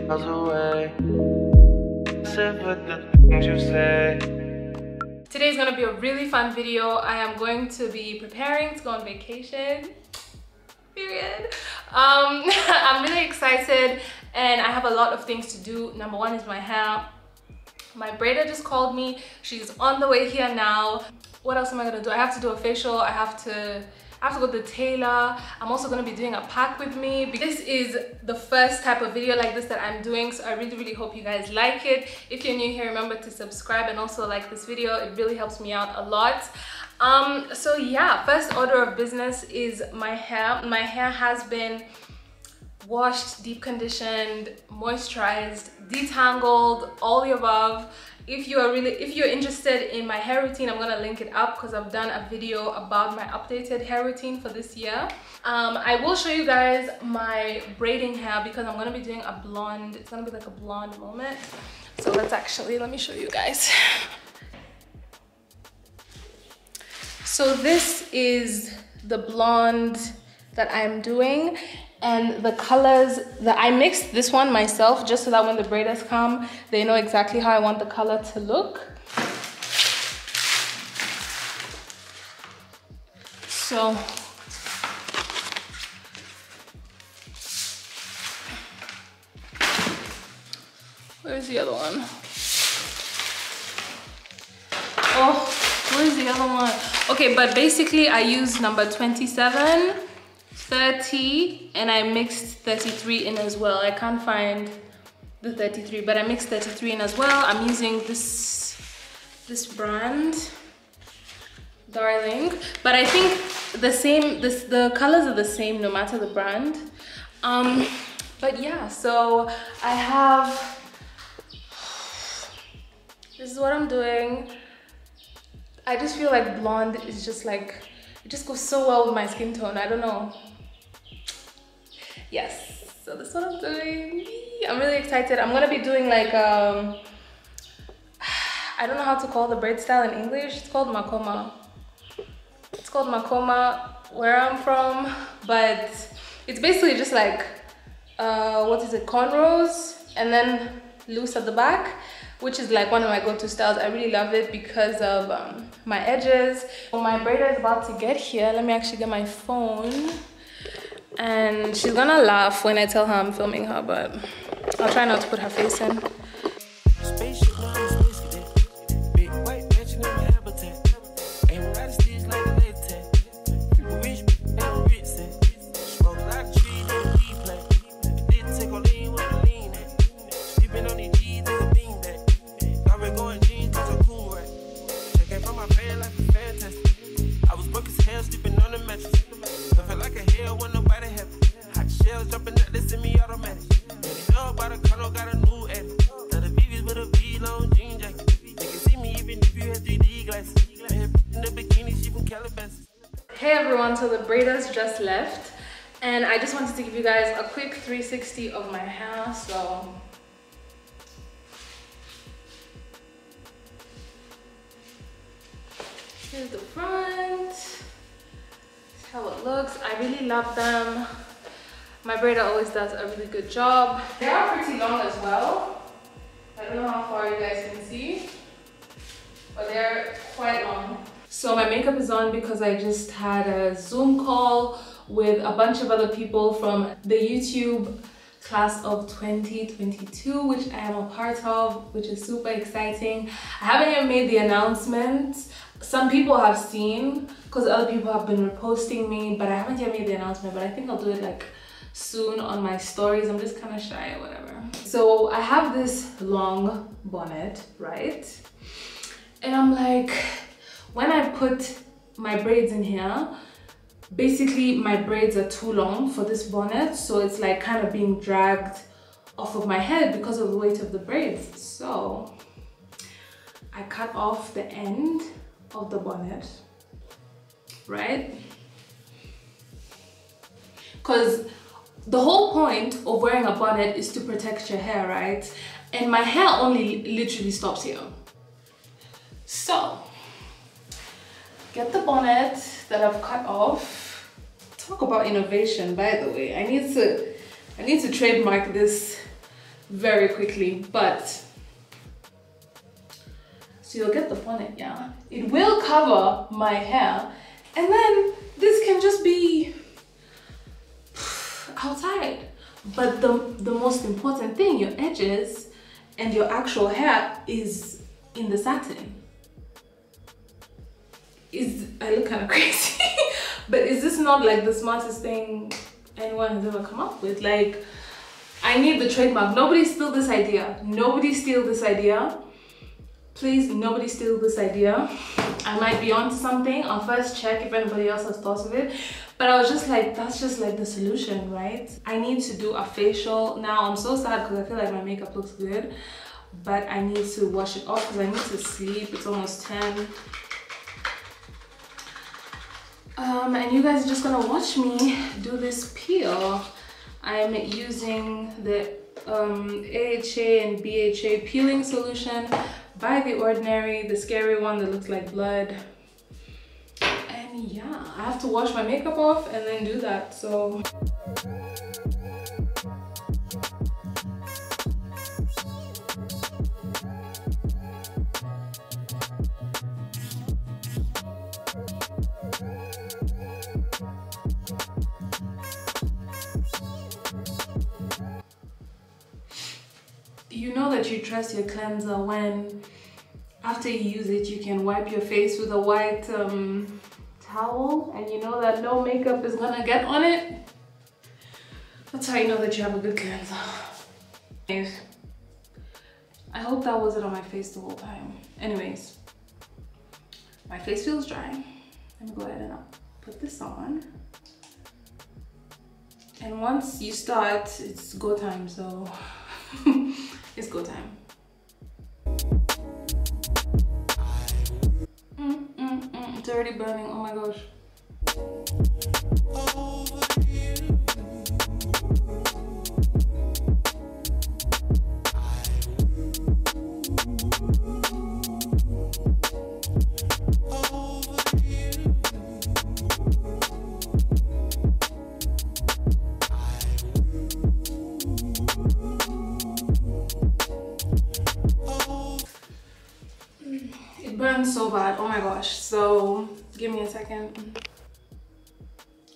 miles away. Sit with the things you say. Today's gonna be a really fun video. I am going to be preparing to go on vacation. Period. I'm really excited and I have a lot of things to do. Number one is my hair. My braider just called me. She's on the way here now. What else am I gonna do? I have to do a facial. I have to go to the tailor. I'm also gonna be doing a pack with me. This is the first type of video like this that I'm doing, so I really hope you guys like it. If you're new here, remember to subscribe and also like this video. It really helps me out a lot. So yeah, first order of business is my hair. My hair has been washed, deep conditioned, moisturized, detangled, all the above. If you're interested in my hair routine, I'm gonna link it up because I've done a video about my updated hair routine for this year. I will show you guys my braiding hair because I'm gonna be doing a blonde. It's gonna be like a blonde moment. So let me show you guys. So this is the blonde that I'm doing, and the colors that I mixed this one myself just so that when the braiders come, they know exactly how I want the color to look. So where's the other one? Oh, where's the other one? Okay, but basically I used number 27, 30, and I mixed 33 in as well. I can't find the 33, but I mixed 33 in as well. I'm using this brand, Darling, but I think the colors are the same no matter the brand. But yeah, so I have, this is what I'm doing. I just feel like blonde is just like, it just goes so well with my skin tone. I don't know. Yes, so that's what I'm doing. I'm really excited. I'm gonna be doing like I don't know how to call the braid style in English. It's called makoma. It's called makoma where I'm from, but it's basically just like what is it, cornrows and then loose at the back, which is like one of my go-to styles. I really love it because of my edges. Well, my braider is about to get here. Let me actually get my phone. And she's gonna laugh when I tell her I'm filming her, but I'll try not to put her face in. Hey everyone, so the braiders just left and I just wanted to give you guys a quick 360 of my hair. So here's the front. That's how it looks. I really love them. My braider always does a really good job. They are pretty long as well. I don't know how far you guys can see, but they're quite long. So my makeup is on because I just had a Zoom call with a bunch of other people from the YouTube class of 2022, which I am a part of, which is super exciting. I haven't even made the announcement. Some people have seen because other people have been reposting me, but I haven't yet made the announcement, but I think I'll do it like soon on my stories. I'm just kind of shy or whatever. So I have this long bonnet, right? And I'm like, when I put my braids in here, basically my braids are too long for this bonnet, so it's like kind of being dragged off of my head because of the weight of the braids. So I cut off the end of the bonnet, right? Because the whole point of wearing a bonnet is to protect your hair, right? And my hair only literally stops here. So get the bonnet that I've cut off. Talk about innovation, by the way. I need to trademark this very quickly. But so you'll get the bonnet, yeah. It will cover my hair, and then this can just be outside. But the most important thing, your edges and your actual hair, is in the satin. I look kind of crazy, but is this not like the smartest thing anyone has ever come up with? Like, I need the trademark. Nobody steal this idea. Nobody steal this idea. Please, nobody steal this idea. I might be onto something. I'll first check if anybody else has thought of it. But I was just like, that's just like the solution, right? I need to do a facial. Now I'm so sad because I feel like my makeup looks good, but I need to wash it off because I need to sleep. It's almost 10. And you guys are just gonna watch me do this peel. I'm using the AHA and BHA peeling solution by The Ordinary, the scary one that looks like blood. And yeah, I have to wash my makeup off and then do that, so. You know that you trust your cleanser when after you use it you can wipe your face with a white towel, and you know that no makeup is gonna get on it. That's how you know that you have a good cleanser. Anyways, I hope that wasn't on my face the whole time. Anyways, my face feels dry. Let me go ahead and put this on. And once you start, it's go time, so it's go time. It's already burning, oh my gosh. It burns so bad, oh my gosh. So give me a second.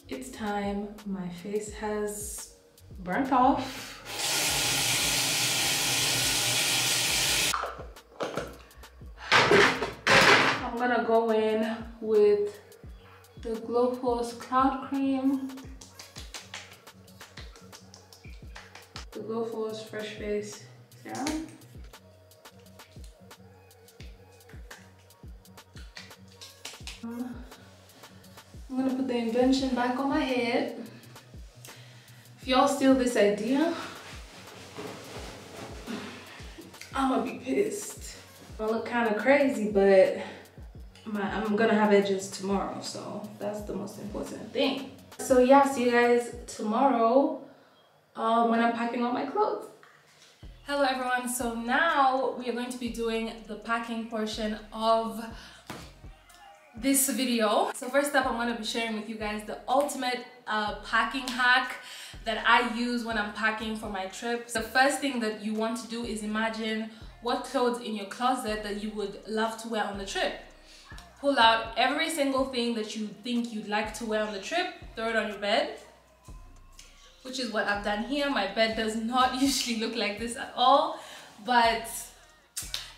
It's time. My face has burnt off. I'm gonna go in with the Glow Force Cloud Cream, the Glow Force Fresh Face Serum. I'm gonna put the invention back on my head. If y'all steal this idea, I'm gonna be pissed. I look kind of crazy, but I'm gonna have edges tomorrow, so that's the most important thing. So yeah, see you guys tomorrow when I'm packing all my clothes. Hello everyone, so now we are going to be doing the packing portion of this video. So first up, I'm going to be sharing with you guys the ultimate packing hack that I use when I'm packing for my trips. The first thing that you want to do is imagine what clothes in your closet that you would love to wear on the trip. Pull out every single thing that you think you'd like to wear on the trip, throw it on your bed, which is what I've done here. My bed does not usually look like this at all, but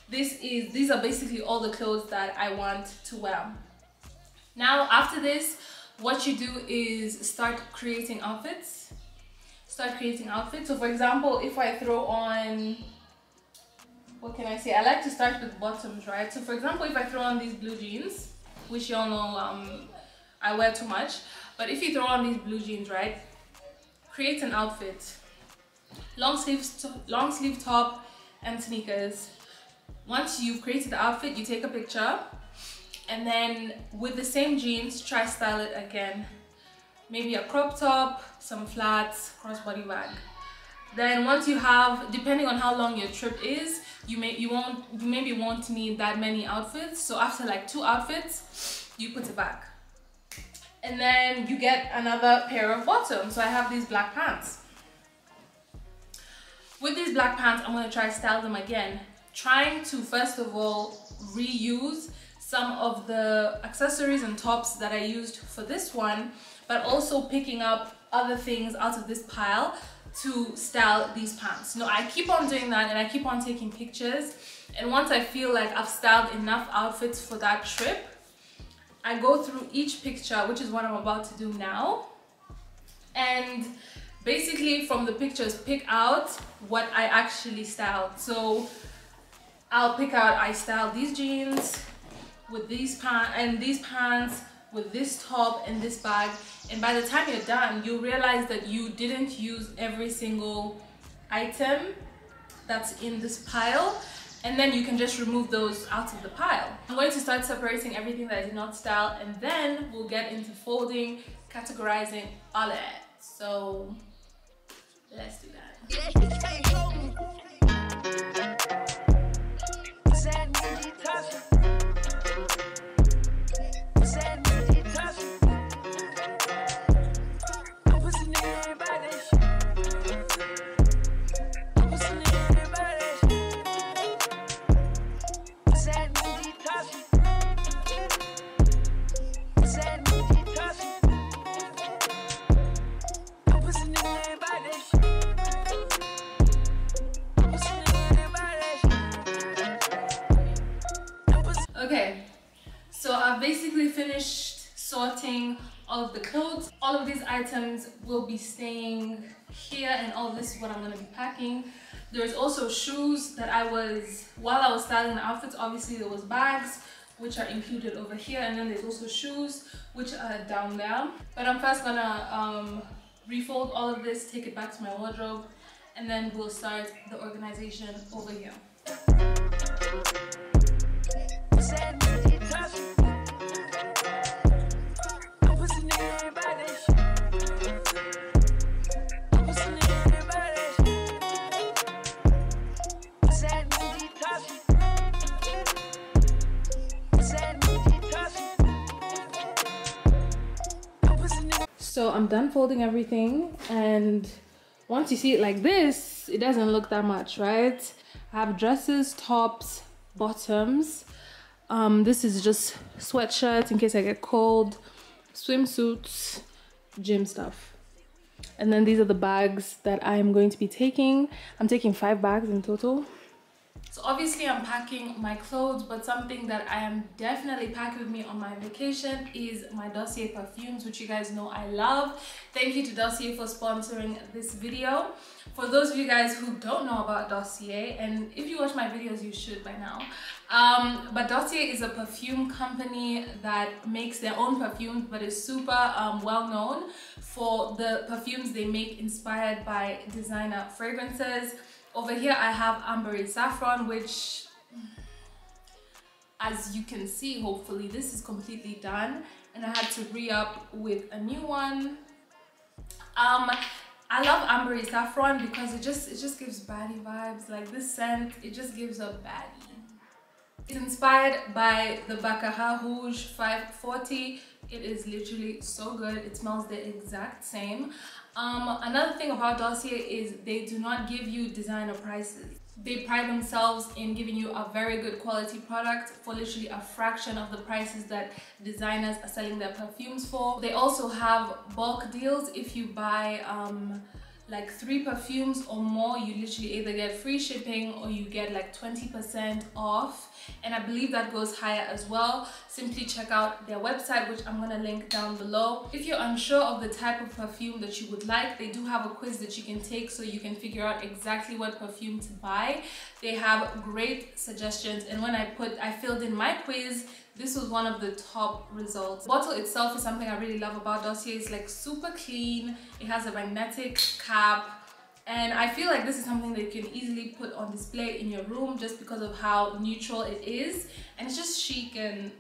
these are basically all the clothes that I want to wear. Now, after this, what you do is start creating outfits. So for example, if I throw on, what can I say? I like to start with bottoms, right? So for example, if I throw on these blue jeans, which y'all know I wear too much, but if you throw on these blue jeans, right? Create an outfit. Long sleeve top and sneakers. Once you've created the outfit, you take a picture, and then with the same jeans, try style it again. Maybe a crop top, some flats, crossbody bag. Then once you have, depending on how long your trip is, you maybe won't need that many outfits. So after like 2 outfits, you put it back. And then you get another pair of bottoms. So I have these black pants. With these black pants, I'm gonna try style them again, trying to first of all reuse some of the accessories and tops that I used for this one, but also picking up other things out of this pile to style these pants. You know, I keep on doing that and I keep on taking pictures, and once I feel like I've styled enough outfits for that trip, I go through each picture, which is what I'm about to do now, and basically from the pictures pick out what I actually styled. So I'll pick out, I styled these jeans with these pants, and these pants with this top and this bag, and by the time you're done, you realize that you didn't use every single item that's in this pile, and then you can just remove those out of the pile. I'm going to start separating everything that I did not style, and then we'll get into folding, categorizing, all that. So let's do that. Okay, so I've basically finished sorting all of the clothes. All of these items will be staying here, and all this is what I'm going to be packing. There's also shoes that while I was styling the outfits, obviously there was bags which are included over here, and then there's also shoes which are down there. But I'm first gonna refold all of this, take it back to my wardrobe, and then we'll start the organization over here. So I'm done folding everything, and once you see it like this, it doesn't look that much, right? I have dresses, tops, bottoms. This is just sweatshirts in case I get cold, swimsuits, gym stuff. And then these are the bags that I am going to be taking. I'm taking 5 bags in total. So obviously I'm packing my clothes, but something that I am definitely packing with me on my vacation is my Dossier perfumes, which you guys know I love. Thank you to Dossier for sponsoring this video. For those of you guys who don't know about Dossier, and if you watch my videos you should by now, but Dossier is a perfume company that makes their own perfumes, but is super well known for the perfumes they make inspired by designer fragrances. Over here I have Ambery Saffron, which, as you can see, hopefully this is completely done, and I had to re-up with a new one. I love Ambery Saffron because it just gives baddie vibes. Like this scent, it just gives a baddie. It's inspired by the Baccarat Rouge 540. It is literally so good. It smells the exact same. Another thing about Dossier is they do not give you designer prices. They pride themselves in giving you a very good quality product for literally a fraction of the prices that designers are selling their perfumes for. They also have bulk deals. If you buy like 3 perfumes or more, you literally either get free shipping or you get like 20% off, and I believe that goes higher as well. Simply check out their website, which I'm gonna link down below. If you're unsure of the type of perfume that you would like, they do have a quiz that you can take so you can figure out exactly what perfume to buy. They have great suggestions, and when I filled in my quiz, this was one of the top results. The bottle itself is something I really love about Dossier. It's like super clean. It has a magnetic cap, and I feel like this is something that you can easily put on display in your room just because of how neutral it is, and it's just chic and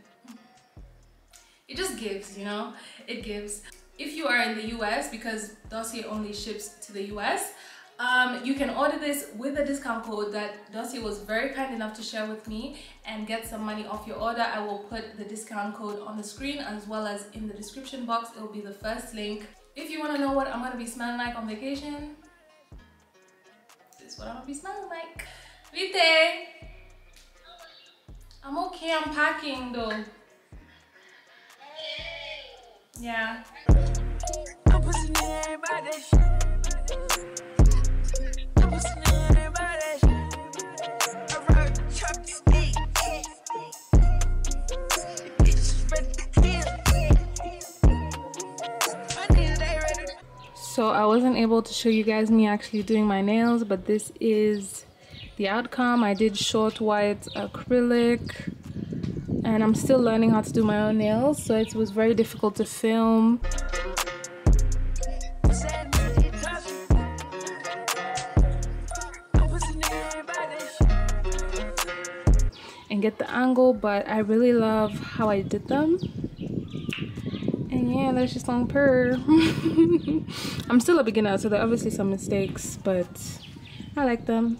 it just gives, you know, it gives. If you are in the US, because Dossier only ships to the US, you can order this with a discount code that Dossier was very kind enough to share with me and get some money off your order. I will put the discount code on the screen as well as in the description box. It will be the first link. If you want to know what I'm going to be smelling like on vacation, is what I'm gonna be smelling like. Vite! I'm okay, I'm packing though. Yeah. So I wasn't able to show you guys me actually doing my nails, but this is the outcome. I did short white acrylic and I'm still learning how to do my own nails, so it was very difficult to film. And get the angle, but I really love how I did them. And yeah, that's just on per. I'm still a beginner, so there are obviously some mistakes, but I like them.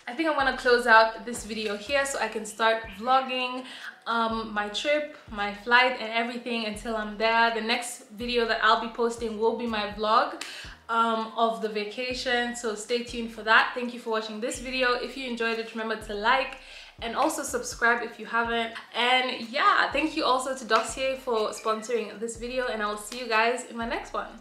I think I'm gonna close out this video here so I can start vlogging my trip, my flight, and everything until I'm there. The next video that I'll be posting will be my vlog of the vacation, so stay tuned for that. Thank you for watching this video. If you enjoyed it, remember to like and also subscribe if you haven't. And yeah, thank you also to Dossier for sponsoring this video, and I will see you guys in my next one.